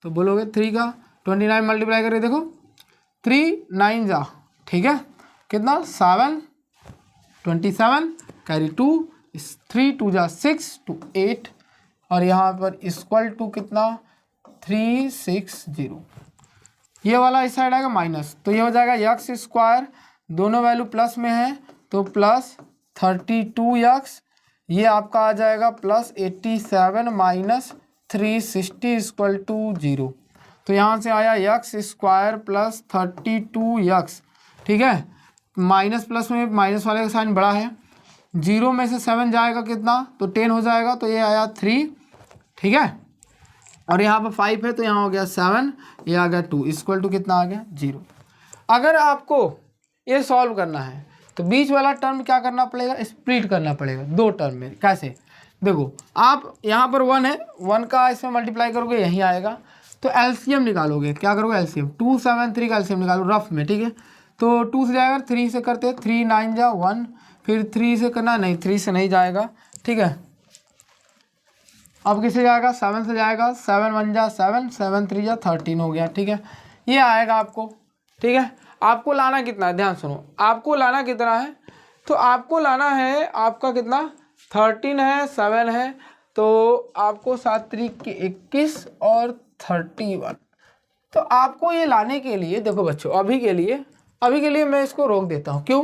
तो बोलोगे 3 का 29 मल्टीप्लाई करके देखो 3 9 जा, ठीक है, कितना 7, 27 कैरी 2, 3 2 जा 6 2 8 और यहाँ पर इक्वल टू कितना 360। ये वाला इस साइड आएगा माइनस, तो ये हो जाएगा यक्स स्क्वायर, दोनों वैल्यू प्लस में है तो प्लस 32x, ये आपका आ जाएगा प्लस 87 माइनस 360 इक्वल टू 0। तो यहाँ से आया यक्स स्क्वायर प्लस 32x। ठीक है, माइनस प्लस में माइनस वाले का साइन बड़ा है, 0 में से 7 जाएगा कितना, तो 10 हो जाएगा, तो ये आया 3। ठीक है, और यहाँ पर 5 है तो यहाँ हो गया 7, ये आ गया 2 इक्वल टू कितना आ गया 0। अगर आपको ये सॉल्व करना है तो बीच वाला टर्म क्या करना पड़ेगा, स्प्लिट करना पड़ेगा 2 टर्म में। कैसे, देखो आप यहाँ पर 1 है, 1 का इसमें मल्टीप्लाई करोगे यहीं आएगा, तो एलसीएम निकालोगे, क्या करोगे एलसीएम 2 7 3 का एलसीएम निकालो रफ में। ठीक है, तो 2 से जाएगा, 3 से करते 3 9 जा 1, फिर 3 से करना नहीं, 3 से नहीं जाएगा। ठीक है, अब किससे जाएगा 7 से जाएगा, 7 1 जा 7, 7 3 जा 13 हो गया। ठीक है, ये आएगा आपको। ठीक है, आपको लाना कितना है, ध्यान सुनो, आपको लाना कितना है, तो आपको लाना है आपका कितना 13 है, 7 है, तो आपको 7 3 के 21 और 31। तो आपको ये लाने के लिए देखो बच्चों, अभी के लिए मैं इसको रोक देता हूँ। क्यों,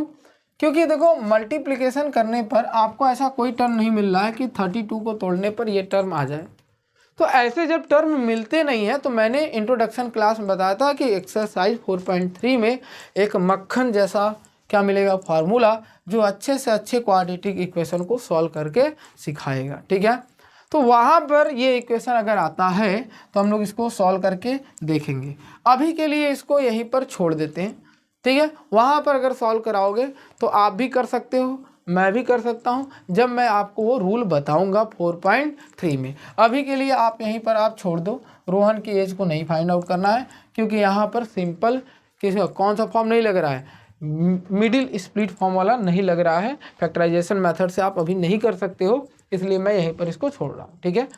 क्योंकि देखो मल्टीप्लिकेशन करने पर आपको ऐसा कोई टर्म नहीं मिल रहा है कि 32 को तोड़ने पर ये टर्म आ जाए। तो ऐसे जब टर्म मिलते नहीं हैं तो मैंने इंट्रोडक्शन क्लास में बताया था कि एक्सरसाइज 4.3 में एक मक्खन जैसा क्या मिलेगा फार्मूला, जो अच्छे से अच्छे क्वाड्रेटिक इक्वेशन को सॉल्व करके सिखाएगा। ठीक है, तो वहाँ पर ये इक्वेशन अगर आता है तो हम लोग इसको सॉल्व करके देखेंगे। अभी के लिए इसको यहीं पर छोड़ देते हैं। ठीक है, वहाँ पर अगर सॉल्व कराओगे तो आप भी कर सकते हो, मैं भी कर सकता हूँ जब मैं आपको वो रूल बताऊँगा 4.3 में। अभी के लिए आप यहीं पर आप छोड़ दो, रोहन की एज को नहीं फाइंड आउट करना है क्योंकि यहाँ पर सिंपल किसी कौन सा फॉर्म नहीं लग रहा है, मिडिल स्प्लिट फॉर्म वाला नहीं लग रहा है। फैक्टराइजेशन मेथड से आप अभी नहीं कर सकते हो, इसलिए मैं यहीं पर इसको छोड़ रहा हूँ। ठीक है,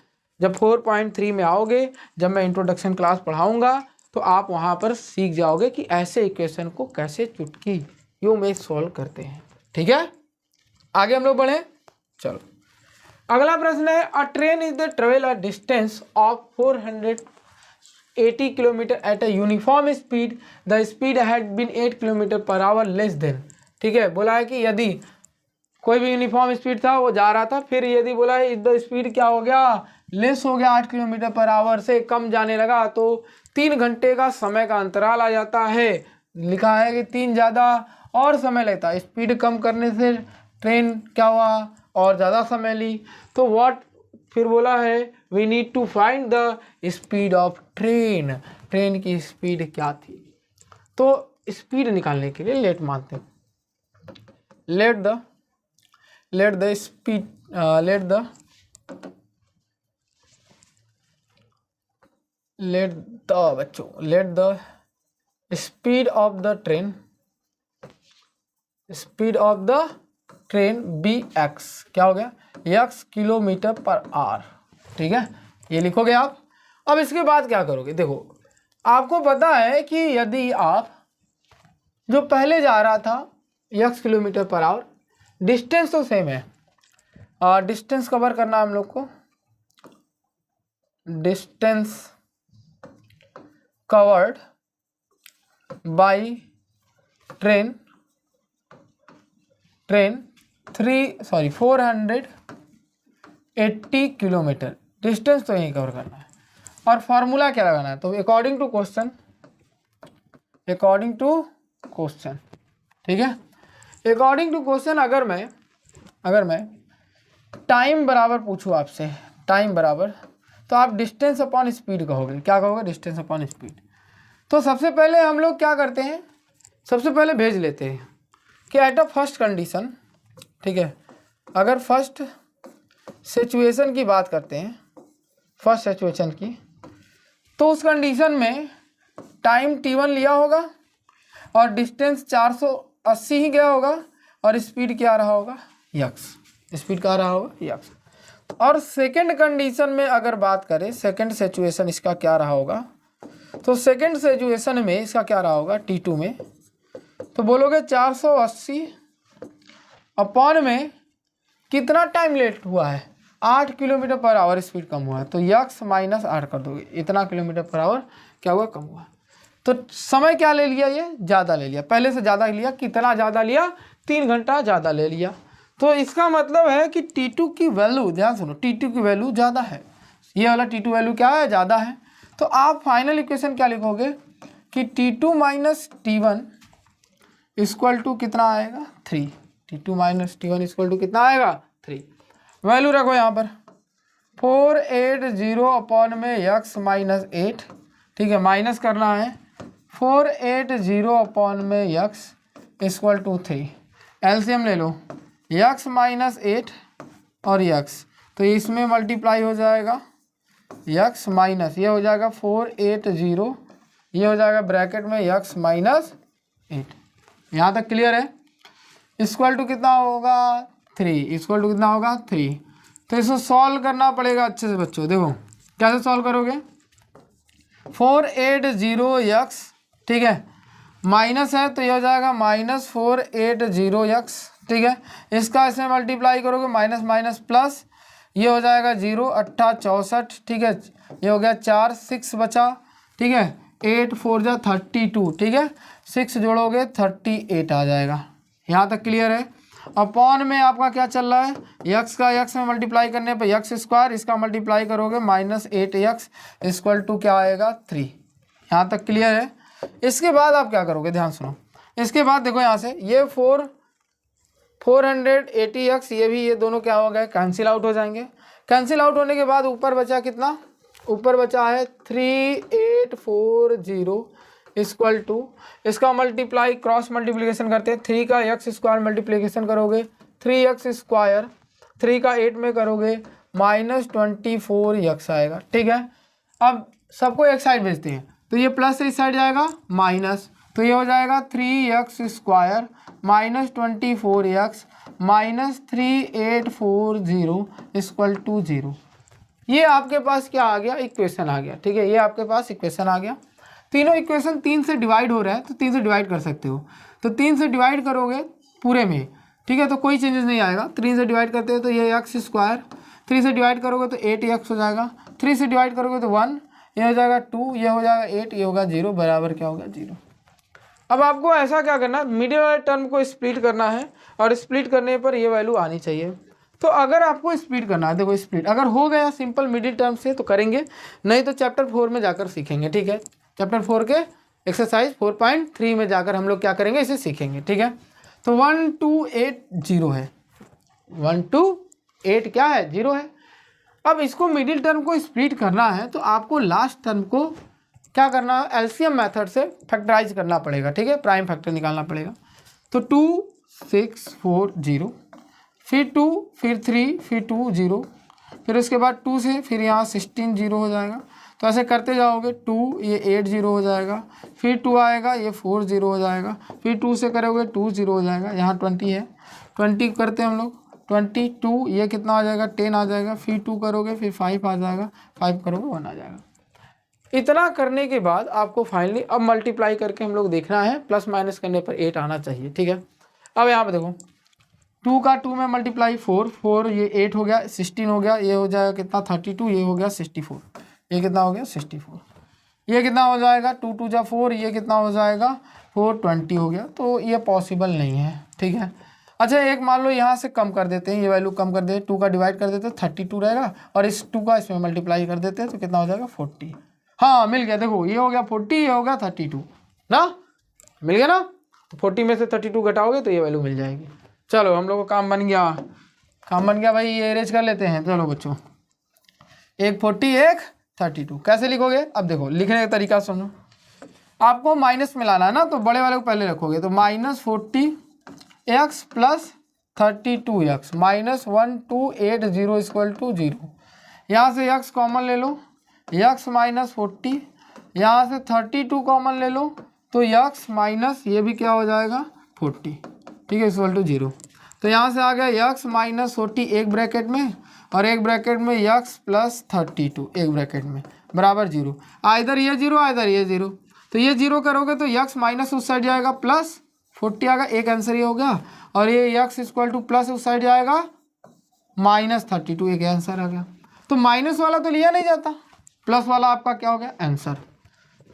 जब 4.3 में आओगे, जब मैं इंट्रोडक्शन क्लास पढ़ाऊँगा तो आप वहाँ पर सीख जाओगे कि ऐसे इक्वेशन को कैसे चुटकी यूँ में सॉल्व करते हैं। ठीक है, आगे हम लोग बढ़ें। चलो अगला प्रश्न है, a train is the travel a distance of 480 kilometre at a uniform speed, the speed had been 8 kilometre per hour less than. ठीक है, बोला है कि यदि कोई भी यूनिफॉर्म स्पीड था वो जा रहा था, फिर यदि बोला है द स्पीड क्या हो गया, लेस हो गया, 8 किलोमीटर पर आवर से कम जाने लगा, तो 3 घंटे का समय का अंतराल आ जाता है। लिखा है कि 3 ज़्यादा और समय लेता है, स्पीड कम करने से ट्रेन क्या हुआ और ज़्यादा समय ली। तो व्हाट फिर बोला है, we need to find the speed of train, train की स्पीड क्या थी। तो स्पीड निकालने के लिए लेट मानते हैं, let the speed let the speed of the train be x, क्या हो गया, एक्स किलोमीटर पर आवर। ठीक है, ये लिखोगे आप। अब इसके बाद क्या करोगे, देखो आपको पता है कि यदि आप जो पहले जा रहा था x kilometre per our, distance तो सेम है, डिस्टेंस कवर करना है हम लोग को, distance covered by train 480 kilometre, distance तो यही कवर करना है। और फार्मूला क्या लगाना है, तो अकॉर्डिंग टू क्वेश्चन, ठीक है, अकॉर्डिंग टू क्वेश्चन अगर मैं टाइम बराबर पूछूँ आपसे, टाइम बराबर, तो आप डिस्टेंस अपॉन स्पीड कहोगे। क्या कहोगे, डिस्टेंस अपॉन स्पीड। तो सबसे पहले हम लोग क्या करते हैं, सबसे पहले भेज लेते हैं कि एट अ फर्स्ट कंडीशन, ठीक है, अगर फर्स्ट सिचुएशन की बात करते हैं, फर्स्ट सिचुएशन की, तो उस कंडीशन में टाइम t1 लिया होगा और डिस्टेंस 480 ही गया होगा और स्पीड क्या रहा होगा, यक्स, स्पीड क्या रहा होगा, यक्स। और सेकंड कंडीशन में अगर बात करें, सेकंड सिचुएशन इसका क्या रहा होगा, तो सेकंड सिचुएशन में इसका क्या रहा होगा, t2 में, तो बोलोगे 480 अपॉन में कितना टाइम लेट हुआ है, 8 किलोमीटर पर आवर स्पीड कम हुआ है, तो यक्स माइनस 8 कर दोगे, इतना किलोमीटर पर आवर क्या हुआ, कम हुआ। तो समय क्या ले लिया, ये ज़्यादा ले लिया, पहले से ज़्यादा लिया, कितना ज़्यादा लिया, 3 घंटा ज़्यादा ले लिया। तो इसका मतलब है कि t2 की वैल्यू, ध्यान सुनो, t2 की वैल्यू ज़्यादा है, ये वाला t2 वैल्यू क्या है, ज़्यादा है। तो आप फाइनल इक्वेशन क्या लिखोगे कि t2 minus t1 equal to कितना आएगा, 3, t2 minus t1 equal to कितना आएगा, 3। वैल्यू रखो यहाँ पर 480 अपॉन में यक्स माइनस 8, ठीक है, माइनस करना है 480 अपॉन में यक्स इक्वल टू 3। एलसीएम ले लो, यक्स माइनस 8 और यक्स, तो इसमें मल्टीप्लाई हो जाएगा यक्स माइनस, ये हो जाएगा 480, ये हो जाएगा ब्रैकेट में यक्स माइनस 8। यहाँ तक क्लियर है। इक्वल टू कितना होगा, 3, इक्वल टू कितना होगा, 3। तो इसको सॉल्व करना पड़ेगा अच्छे से बच्चों। देखो कैसे सॉल्व करोगे, 480 यक्स, ठीक है, माइनस है तो ये हो जाएगा माइनस 480 यक्स, ठीक है, इसका इसमें मल्टीप्लाई करोगे माइनस माइनस प्लस, ये हो जाएगा 0, 8 64, ठीक है, ये हो गया 4, 6 बचा, ठीक है, 8 4 जा 32, ठीक है, 6 जोड़ोगे 38 आ जाएगा। यहाँ तक क्लियर है। अपॉन में आपका क्या चल रहा है, यक्स का यक्स में मल्टीप्लाई करने पर यक्स स्क्वायर, इसका मल्टीप्लाई करोगे माइनस 8 यक्स इक्वल टू क्या आएगा, 3। यहाँ तक क्लियर है। इसके बाद आप क्या करोगे, ध्यान सुनो, इसके बाद देखो यहाँ से ये 480 यक्स, ये भी, ये दोनों क्या हो गए, कैंसिल आउट हो जाएंगे। कैंसिल आउट होने के बाद ऊपर बचा कितना, ऊपर बचा है 3840 इक्वल टू, इसका मल्टीप्लाई क्रॉस मल्टीप्लिकेशन करते हैं, 3 का यक्स स्क्वायर मल्टीप्लिकेशन करोगे 3x², 3 का 8 में करोगे -24x आएगा। ठीक है, अब सबको एक साइड भेजते हैं, तो ये प्लस से इस साइड जाएगा माइनस, तो ये हो जाएगा 3x² -24x -3840 = 0। ये आपके पास क्या आ गया, इक्वेशन आ गया। ठीक है, ये आपके पास इक्वेशन आ गया। तीनों इक्वेशन 3 से डिवाइड हो रहा है, तो 3 से डिवाइड कर सकते हो, तो 3 से डिवाइड करोगे पूरे में। ठीक है, तो कोई चेंजेस नहीं आएगा। 3 से डिवाइड करते हैं तो ये x², 3 से डिवाइड करोगे तो 8x हो जाएगा, 3 से डिवाइड करोगे तो 1, ये हो जाएगा 2, ये हो जाएगा 8, ये होगा 0, बराबर क्या होगा 0। अब आपको ऐसा क्या करना है, मिडिल वाले टर्म को स्प्लिट करना है, और स्प्लिट करने पर ये वैल्यू आनी चाहिए। तो अगर आपको स्प्लिट करना है, देखो स्प्लिट अगर हो गया सिंपल मिडिल टर्म से तो करेंगे, नहीं तो चैप्टर 4 में जाकर सीखेंगे। ठीक है, चैप्टर 4 के एक्सरसाइज 4.3 में जाकर हम लोग क्या करेंगे, इसे सीखेंगे। ठीक है, तो 1 2 8 0 है, 1 2 8 क्या है, 0 है। अब इसको मिडिल टर्म को स्प्लिट करना है, तो आपको लास्ट टर्म को क्या करना है, एलसीएम मेथड से फैक्टराइज करना पड़ेगा। ठीक है, प्राइम फैक्टर निकालना पड़ेगा। तो 2 6 4 0, फिर 2, फिर 3, फिर 2 0, फिर उसके बाद 2 से फिर यहाँ 16 0 हो जाएगा। तो ऐसे करते जाओगे, 2 ये 8 0 हो जाएगा, फिर 2 आएगा ये 4 0 हो जाएगा, फिर 2 से करोगे 2 0 हो जाएगा, यहाँ 20 है, 20 करते हैं हम लोग, 22 ये कितना आ जाएगा 10 आ जाएगा, फिर 2 करोगे फिर 5 आ जाएगा, 5 करोगे 1 आ जाएगा। इतना करने के बाद आपको फाइनली अब मल्टीप्लाई करके हम लोग देखना है, प्लस माइनस करने पर 8 आना चाहिए। ठीक है, अब यहाँ पे देखो 2 का 2 में मल्टीप्लाई 4 ये 8 हो गया, 16 हो गया, ये हो जाएगा कितना 32, ये हो गया 64, ये कितना हो गया 64, ये कितना हो जाएगा 2 2 जा 4, ये कितना हो जाएगा 420 हो गया। तो ये पॉसिबल नहीं है। ठीक है, अच्छा एक मान लो यहाँ से कम कर देते हैं, ये वैल्यू कम कर देते, 2 का डिवाइड कर देते 32 रहेगा, और इस 2 का इसमें मल्टीप्लाई कर देते हैं तो कितना हो जाएगा 40। हाँ मिल गया, देखो ये हो गया 40, ये हो गया 32 ना, मिल गया ना। तो 40 में से 32 घटाओगे तो ये वैल्यू मिल जाएगी। चलो हम लोग को काम बन गया, काम बन गया भाई, ये अरेंज कर लेते हैं। चलो बच्चों, एक 40 एक 32 कैसे लिखोगे, अब देखो लिखने का तरीका सुनो। आपको माइनस मिलाना है ना, तो बड़े वाले को पहले रखोगे, तो -40x + 32x -1280 = 0। यहाँ से x कॉमन ले लो, x - 40, यहाँ से 32 कॉमन ले लो, तो x माइनस ये भी क्या हो जाएगा 40। ठीक है, = 0। तो यहाँ से आ गया x - 40 एक ब्रैकेट में, और एक ब्रैकेट में x + 32 एक ब्रैकेट में, बराबर 0। इधर ये 0, इधर ये 0, तो ये 0 करोगे तो x माइनस उस साइड जाएगा, प्लस 40 आएगा, एक आंसर ये हो गया, और ये x = प्लस उस साइड जाएगा -32, एक आंसर आ गया। तो माइनस वाला तो लिया नहीं जाता, प्लस वाला आपका क्या हो गया आंसर।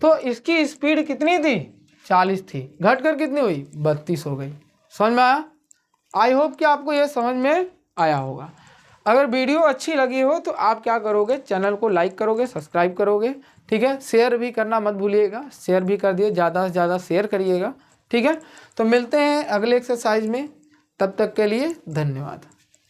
तो इसकी स्पीड कितनी थी 40 थी, घट कर कितनी हुई 32 हो गई। समझ में आया? आई होप कि आपको ये समझ में आया होगा। अगर वीडियो अच्छी लगी हो तो आप क्या करोगे, चैनल को लाइक करोगे, सब्सक्राइब करोगे। ठीक है, शेयर भी करना मत भूलिएगा, शेयर भी कर दिए, ज़्यादा से ज़्यादा शेयर करिएगा। ठीक है, तो मिलते हैं अगले एक्सरसाइज में, तब तक के लिए धन्यवाद।